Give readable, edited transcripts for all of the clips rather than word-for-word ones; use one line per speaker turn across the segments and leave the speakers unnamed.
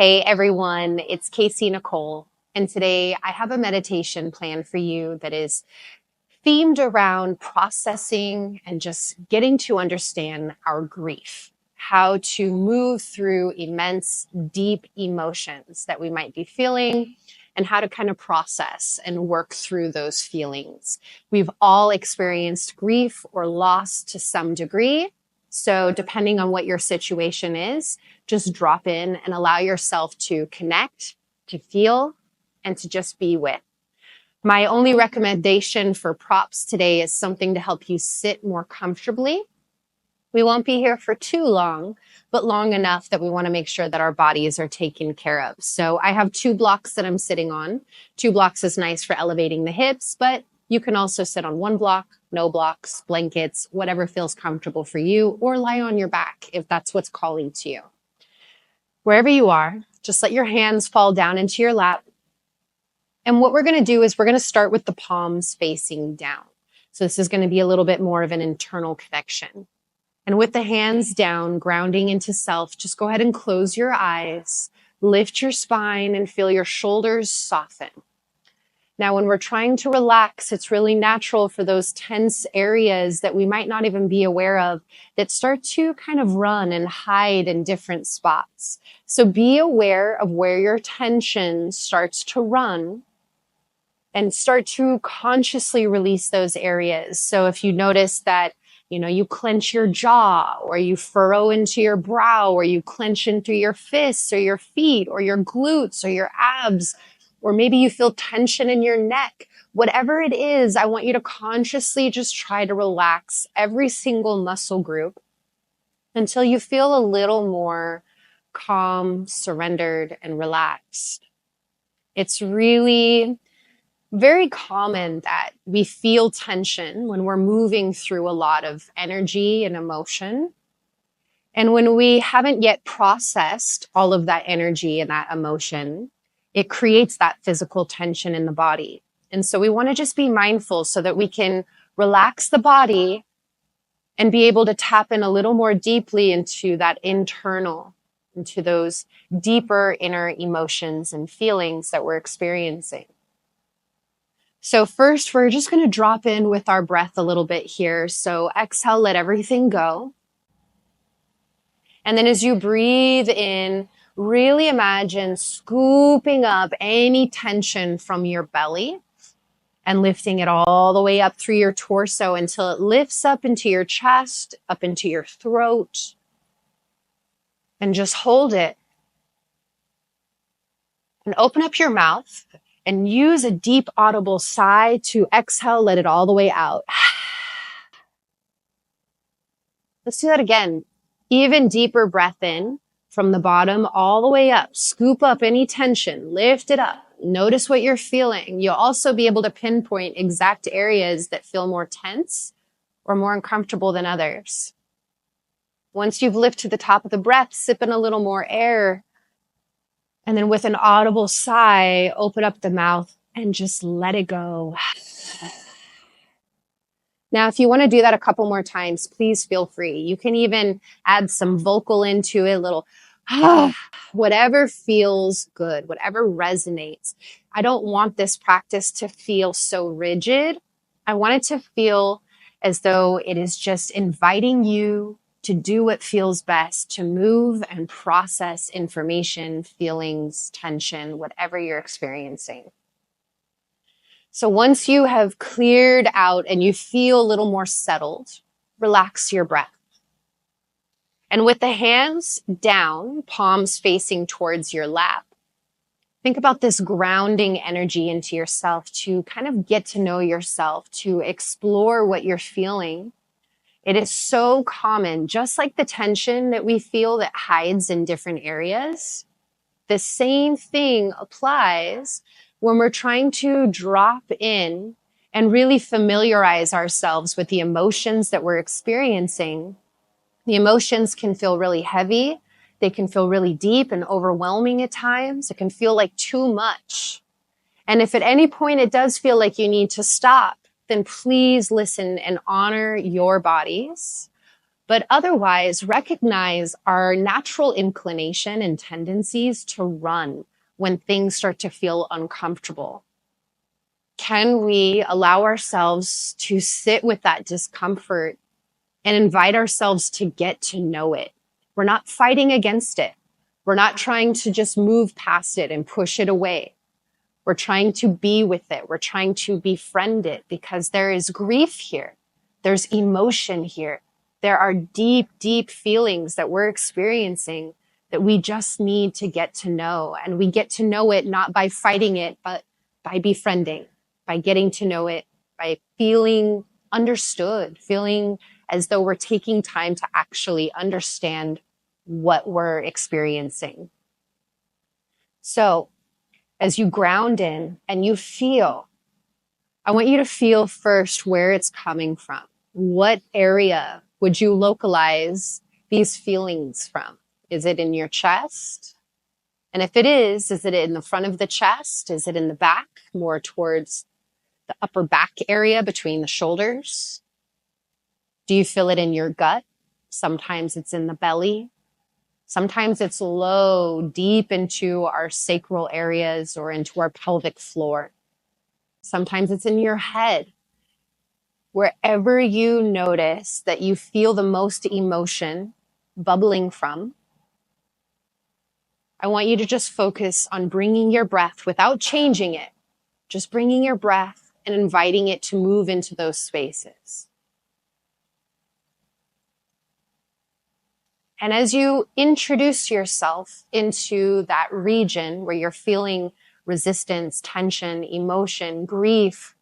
Hey everyone, it's Kaycienikole, and today I have a meditation plan for you that is themed around processing and just getting to understand our grief, how to move through immense, deep emotions that we might be feeling, and how to kind of process and work through those feelings. We've all experienced grief or loss to some degree. So depending on what your situation is, just drop in and allow yourself to connect, to feel, and to just be with. My only recommendation for props today is something to help you sit more comfortably. We won't be here for too long, but long enough that we want to make sure that our bodies are taken care of. So I have 2 blocks that I'm sitting on. 2 blocks is nice for elevating the hips, but you can also sit on 1 block, no blocks, blankets, whatever feels comfortable for you, or lie on your back if that's what's calling to you. Wherever you are, just let your hands fall down into your lap. And what we're going to do is we're going to start with the palms facing down. So this is going to be a little bit more of an internal connection. And with the hands down, grounding into self, just go ahead and close your eyes, lift your spine, and feel your shoulders soften. Now, when we're trying to relax, it's really natural for those tense areas that we might not even be aware of that start to kind of run and hide in different spots. So be aware of where your tension starts to run and start to consciously release those areas. So if you notice that, you clench your jaw, or you furrow into your brow, or you clench into your fists or your feet or your glutes or your abs, or maybe you feel tension in your neck, whatever it is, I want you to consciously just try to relax every single muscle group until you feel a little more calm, surrendered, and relaxed. It's really very common that we feel tension when we're moving through a lot of energy and emotion. And when we haven't yet processed all of that energy and that emotion, it creates that physical tension in the body. And so we want to just be mindful so that we can relax the body and be able to tap in a little more deeply into that internal, into those deeper inner emotions and feelings that we're experiencing. So first, we're just going to drop in with our breath a little bit here. So exhale, let everything go. And then as you breathe in, really imagine scooping up any tension from your belly and lifting it all the way up through your torso until it lifts up into your chest, up into your throat, and just hold it. And open up your mouth and use a deep audible sigh to exhale, let it all the way out. Let's do that again. Even deeper breath in from the bottom all the way up. Scoop up any tension, lift it up. Notice what you're feeling. You'll also be able to pinpoint exact areas that feel more tense or more uncomfortable than others. Once you've lifted to the top of the breath, sip in a little more air. And then with an audible sigh, open up the mouth and just let it go. Now, if you want to do that a couple more times, please feel free. You can even add some vocal into it, a little, whatever feels good, whatever resonates. I don't want this practice to feel so rigid. I want it to feel as though it is just inviting you to do what feels best, to move and process information, feelings, tension, whatever you're experiencing. So once you have cleared out and you feel a little more settled, relax your breath. And with the hands down, palms facing towards your lap, think about this grounding energy into yourself to kind of get to know yourself, to explore what you're feeling. It is so common, just like the tension that we feel that hides in different areas. The same thing applies when we're trying to drop in and really familiarize ourselves with the emotions that we're experiencing. The emotions can feel really heavy. They can feel really deep and overwhelming at times. It can feel like too much. And if at any point it does feel like you need to stop, then please listen and honor your bodies. But otherwise, recognize our natural inclination and tendencies to run when things start to feel uncomfortable. Can we allow ourselves to sit with that discomfort and invite ourselves to get to know it? We're not fighting against it. We're not trying to just move past it and push it away. We're trying to be with it. We're trying to befriend it because there is grief here. There's emotion here. There are deep, deep feelings that we're experiencing that we just need to get to know. And we get to know it not by fighting it, but by befriending, by getting to know it, by feeling understood, feeling as though we're taking time to actually understand what we're experiencing. So as you ground in and you feel, I want you to feel first where it's coming from. What area would you localize these feelings from? Is it in your chest? And if it is it in the front of the chest? Is it in the back, more towards the upper back area between the shoulders? Do you feel it in your gut? Sometimes it's in the belly. Sometimes it's low, deep into our sacral areas or into our pelvic floor. Sometimes it's in your head. Wherever you notice that you feel the most emotion bubbling from, I want you to just focus on bringing your breath without changing it, just bringing your breath and inviting it to move into those spaces. And as you introduce yourself into that region where you're feeling resistance, tension, emotion, grief,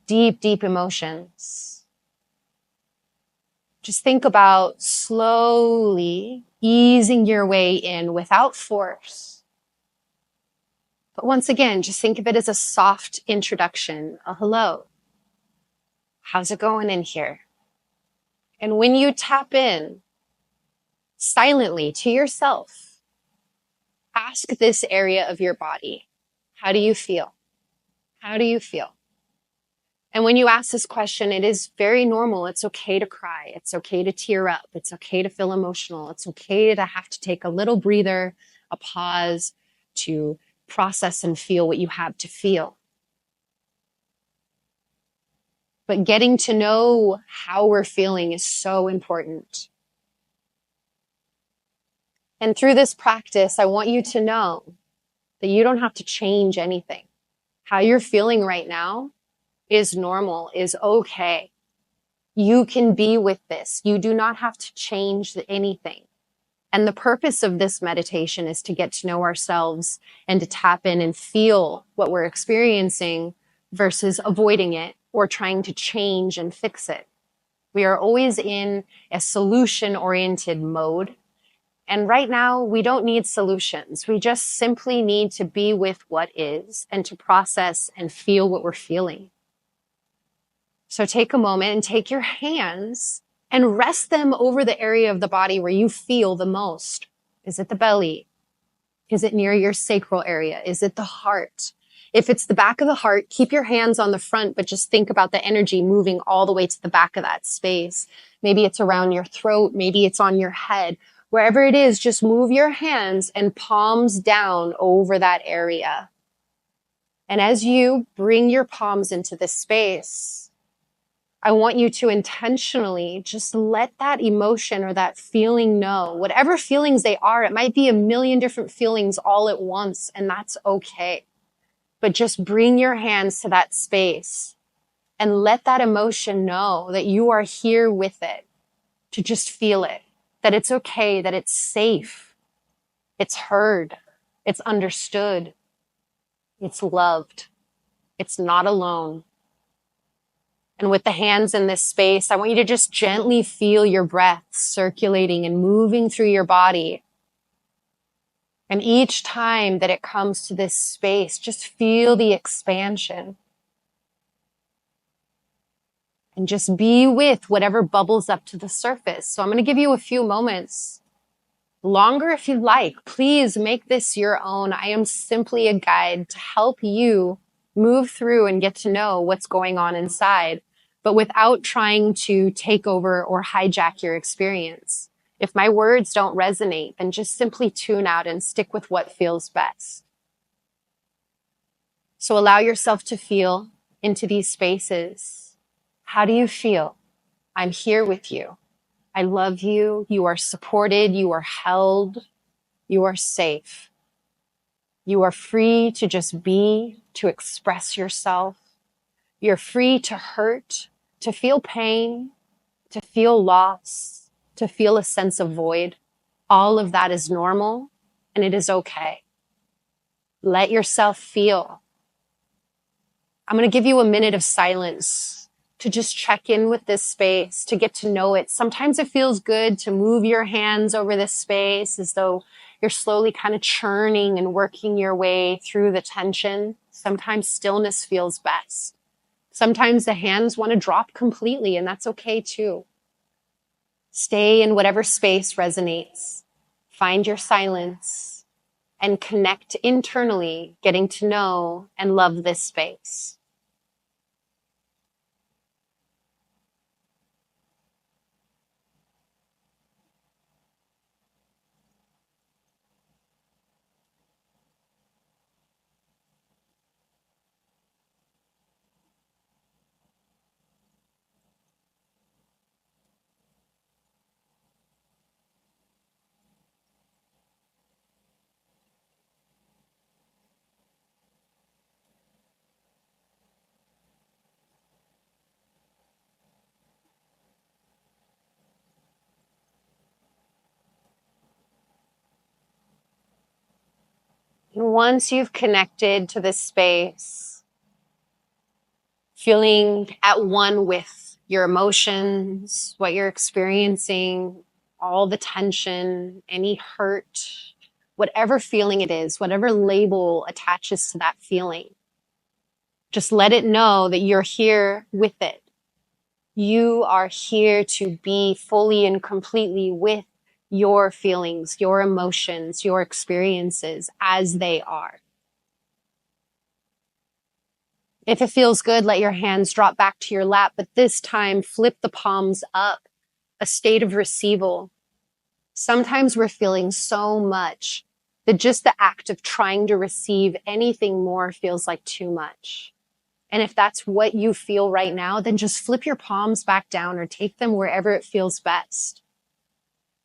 deep, deep emotions, just think about slowly easing your way in without force. But once again, just think of it as a soft introduction, a hello. How's it going in here? And when you tap in silently to yourself, ask this area of your body, how do you feel? How do you feel? And when you ask this question, it is very normal. It's okay to cry. It's okay to tear up. It's okay to feel emotional. It's okay to have to take a little breather, a pause to process and feel what you have to feel. But getting to know how we're feeling is so important. And through this practice, I want you to know that you don't have to change anything. How you're feeling right now is normal, is okay. You can be with this. You do not have to change anything. And the purpose of this meditation is to get to know ourselves and to tap in and feel what we're experiencing versus avoiding it or trying to change and fix it. We are always in a solution-oriented mode. And right now, we don't need solutions. We just simply need to be with what is and to process and feel what we're feeling. So take a moment and take your hands and rest them over the area of the body where you feel the most. Is it the belly? Is it near your sacral area? Is it the heart? If it's the back of the heart, keep your hands on the front, but just think about the energy moving all the way to the back of that space. Maybe it's around your throat. Maybe it's on your head. Wherever it is, just move your hands and palms down over that area. And as you bring your palms into this space, I want you to intentionally just let that emotion or that feeling know, whatever feelings they are. It might be a million different feelings all at once, and that's okay. But just bring your hands to that space and let that emotion know that you are here with it, to just feel it, that it's okay, that it's safe, it's heard, it's understood, it's loved, it's not alone. And with the hands in this space, I want you to just gently feel your breath circulating and moving through your body. And each time that it comes to this space, just feel the expansion. And just be with whatever bubbles up to the surface. So I'm going to give you a few moments. Longer if you like. Please make this your own. I am simply a guide to help you move through and get to know what's going on inside. but without trying to take over or hijack your experience. If my words don't resonate, then just simply tune out and stick with what feels best. So allow yourself to feel into these spaces. How do you feel? I'm here with you. I love you. You are supported. You are held. You are safe. You are free to just be, to express yourself. You're free to hurt, to feel pain, to feel loss, to feel a sense of void. All of that is normal and it is okay. Let yourself feel. I'm going to give you a minute of silence to just check in with this space, to get to know it. Sometimes it feels good to move your hands over this space as though you're slowly kind of churning and working your way through the tension. Sometimes stillness feels best. Sometimes the hands want to drop completely, and that's okay too. Stay in whatever space resonates. Find your silence and connect internally, getting to know and love this space. And once you've connected to this space, feeling at one with your emotions, what you're experiencing, all the tension, any hurt, whatever feeling it is, whatever label attaches to that feeling, just let it know that you're here with it. You are here to be fully and completely with your feelings, your emotions, your experiences as they are. If it feels good, let your hands drop back to your lap, but this time flip the palms up, a state of receival. Sometimes we're feeling so much that just the act of trying to receive anything more feels like too much. And if that's what you feel right now, then just flip your palms back down or take them wherever it feels best.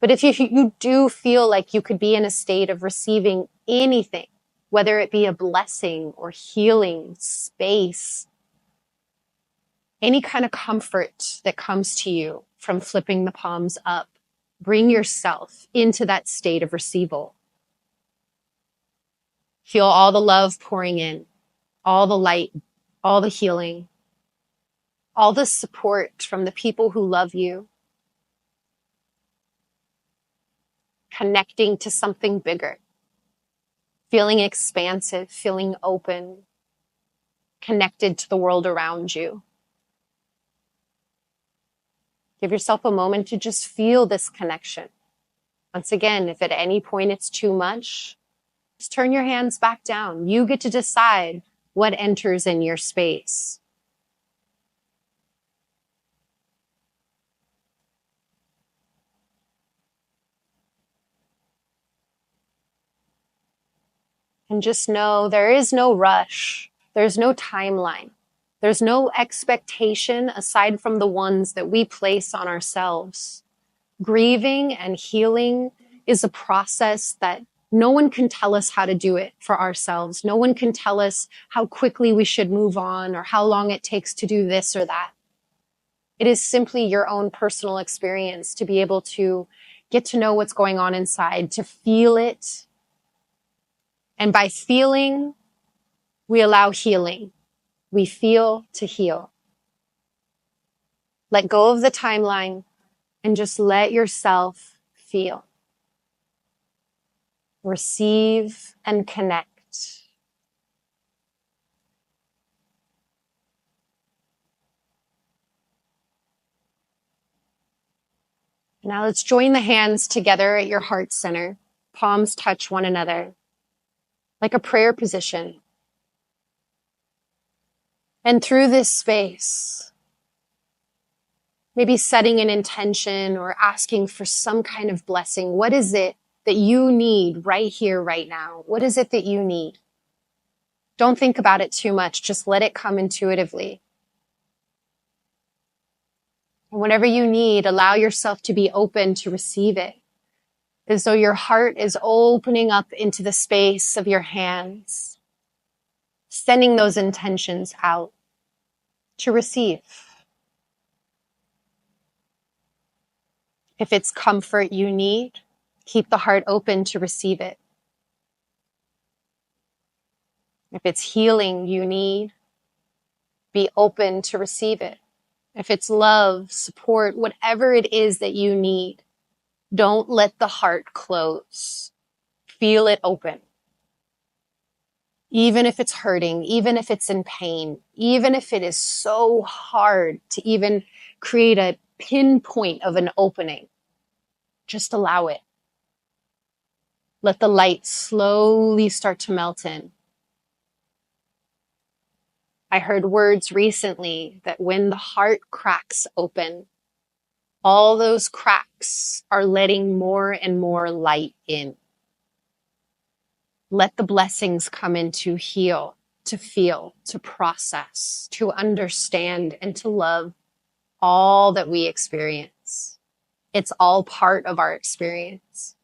But if you do feel like you could be in a state of receiving anything, whether it be a blessing or healing, space, any kind of comfort that comes to you from flipping the palms up, bring yourself into that state of receival. Feel all the love pouring in, all the light, all the healing, all the support from the people who love you, connecting to something bigger, feeling expansive, feeling open, connected to the world around you. Give yourself a moment to just feel this connection. Once again, if at any point it's too much, just turn your hands back down. You get to decide what enters in your space. And just know there is no rush. There's no timeline. There's no expectation aside from the ones that we place on ourselves. Grieving and healing is a process that no one can tell us how to do it for ourselves. No one can tell us how quickly we should move on or how long it takes to do this or that. It is simply your own personal experience to be able to get to know what's going on inside, to feel it. And by feeling, we allow healing. We feel to heal. Let go of the timeline and just let yourself feel. Receive and connect. Now let's join the hands together at your heart center. Palms touch one another like a prayer position. And through this space, Maybe setting an intention or asking for some kind of blessing. What is it that you need right here, right now? What is it that you need? Don't think about it too much. Just let it come intuitively. And whatever you need, allow yourself to be open to receive it. As though your heart is opening up into the space of your hands, sending those intentions out to receive. If it's comfort you need, keep the heart open to receive it. If it's healing you need, be open to receive it. If it's love, support, whatever it is that you need, don't let the heart close. Feel it open. Even if it's hurting, even if it's in pain, even if it is so hard to even create a pinpoint of an opening, just allow it. Let the light slowly start to melt in. I heard words recently that when the heart cracks open, all those cracks are letting more and more light in. Let the blessings come in to heal, to feel, to process, to understand, and to love all that we experience. It's all part of our experience.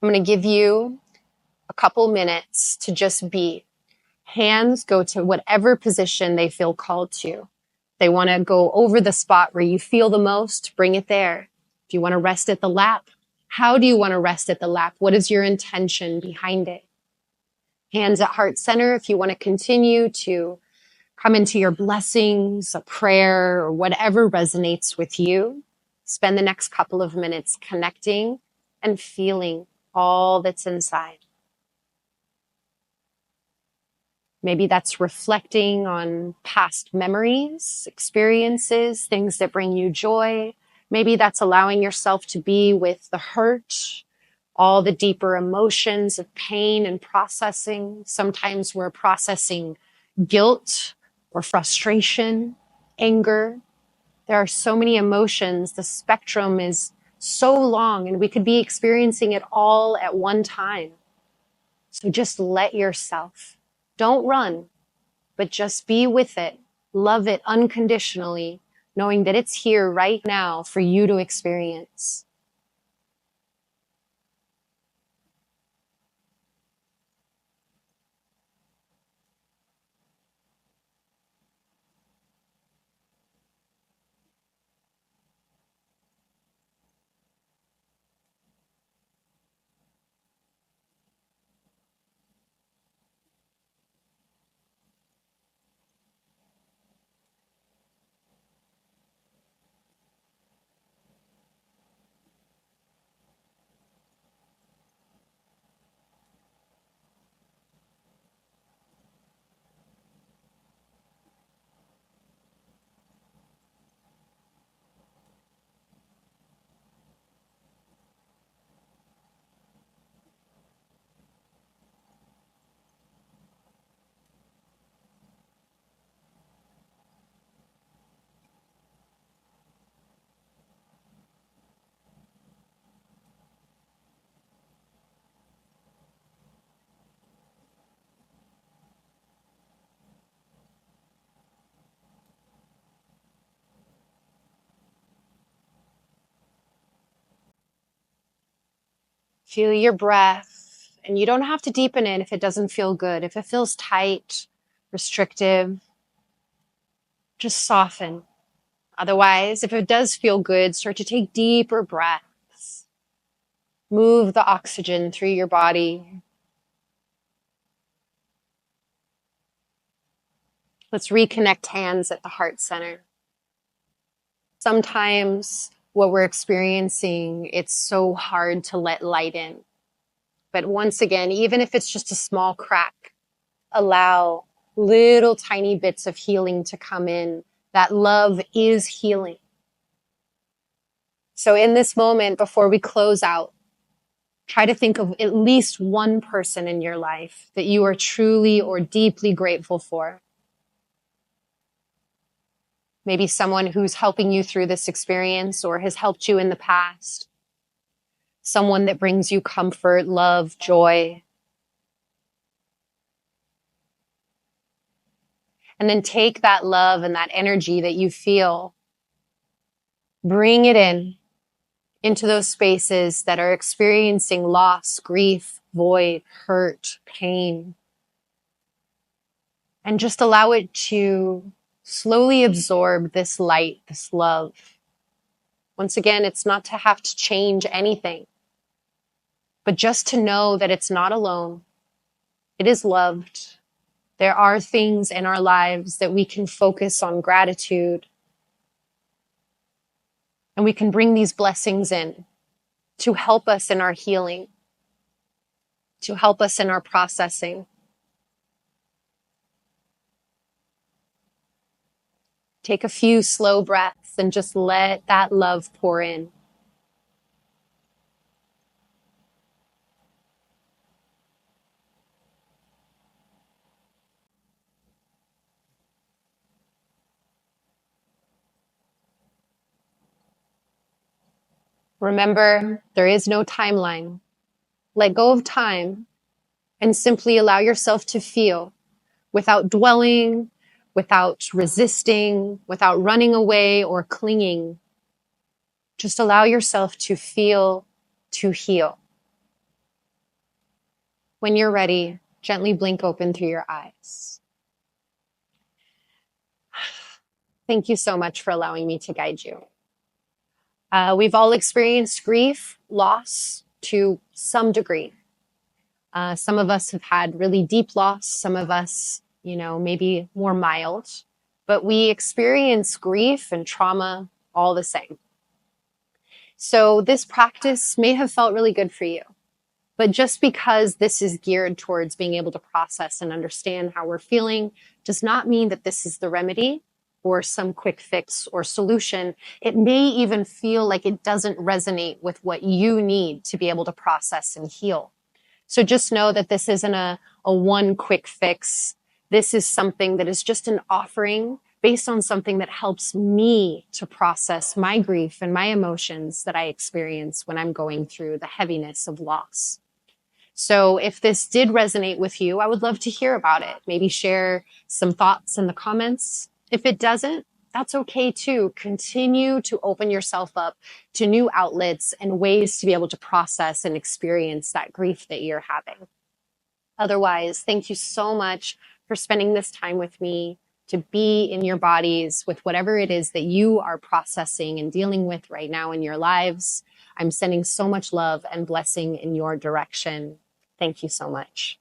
I'm going to give you a couple minutes to just be. Hands go to whatever position they feel called to. They want to go over the spot where you feel the most, bring it there. If you want to rest at the lap, how do you want to rest at the lap? What is your intention behind it? Hands at heart center if you want to continue to come into your blessings, a prayer, or whatever resonates with you. Spend the next couple of minutes connecting and feeling all that's inside. Maybe that's reflecting on past memories, experiences, things that bring you joy. Maybe that's allowing yourself to be with the hurt, all the deeper emotions of pain and processing. Sometimes we're processing guilt or frustration, anger. There are so many emotions. The spectrum is so long and we could be experiencing it all at one time. So just let yourself. Don't run, but just be with it. Love it unconditionally, knowing that it's here right now for you to experience. Feel your breath, and you don't have to deepen it if it doesn't feel good. If it feels tight, restrictive, just soften. Otherwise, if it does feel good, start to take deeper breaths. Move the oxygen through your body. Let's reconnect hands at the heart center. Sometimes what we're experiencing, it's so hard to let light in. But once again, even if it's just a small crack, allow little tiny bits of healing to come in. That love is healing. So in this moment, before we close out, try to think of at least one person in your life that you are truly or deeply grateful for. Maybe someone who's helping you through this experience or has helped you in the past. Someone that brings you comfort, love, joy. And then take that love and that energy that you feel, bring it into those spaces that are experiencing loss, grief, void, hurt, pain. And just allow it to slowly absorb this light, this love. Once again, it's not to have to change anything, but just to know that it's not alone. It is loved. There are things in our lives that we can focus on gratitude. And we can bring these blessings in to help us in our healing, to help us in our processing. Take a few slow breaths and just let that love pour in. Remember, there is no timeline. Let go of time and simply allow yourself to feel without dwelling, without resisting, without running away or clinging. Just allow yourself to feel, to heal. When you're ready, gently blink open through your eyes. Thank you so much for allowing me to guide you. We've all experienced grief, loss to some degree. Some of us have had really deep loss. Some of us, maybe more mild. But we experience grief and trauma all the same. So this practice may have felt really good for you. But just because this is geared towards being able to process and understand how we're feeling does not mean that this is the remedy or some quick fix or solution. It may even feel like it doesn't resonate with what you need to be able to process and heal. So just know that this isn't a one quick fix. This is something that is just an offering based on something that helps me to process my grief and my emotions that I experience when I'm going through the heaviness of loss. So if this did resonate with you, I would love to hear about it. Maybe share some thoughts in the comments. If it doesn't, that's okay too. Continue to open yourself up to new outlets and ways to be able to process and experience that grief that you're having. Otherwise, thank you so much for spending this time with me to be in your bodies with whatever it is that you are processing and dealing with right now in your lives. I'm sending so much love and blessing in your direction. Thank you so much.